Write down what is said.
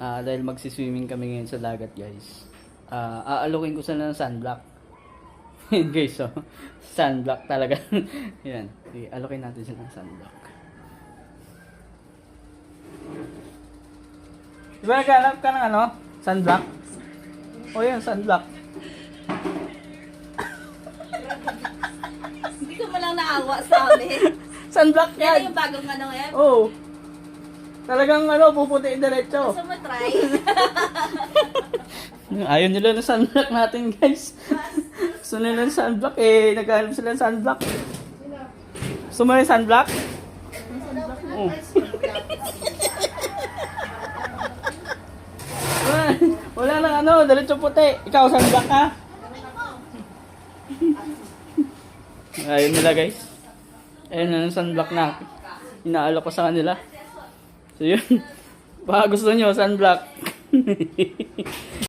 Dahil magsiswimming kami ngayon sa dagat, guys. Aalokin ko sila ng sunblock. Yan, guys, so. Sunblock talaga. Yan. Sige, alokin natin sila ng sunblock. Diba naghanap ka ng ano? Sunblock? O yan, sunblock. Hindi ko malang naawa sa amin. Sunblock Yan yan! yung bagong ano ngayon. Oo. Talagang ano, puputiin diretso. Gusto mo try? Ayaw nila ng sunblock natin, guys. Gusto nila ng sunblock eh. Naghahanap sila ng sunblock. Gusto mo yung sunblock? Oo. Wala nang ano, diretso puti. Ikaw, sunblock ka? Ayaw nila, guys. Ayun na yung sunblock na. Inaalok ko sa kanila. So yun. Baka gusto nyo, sunblock.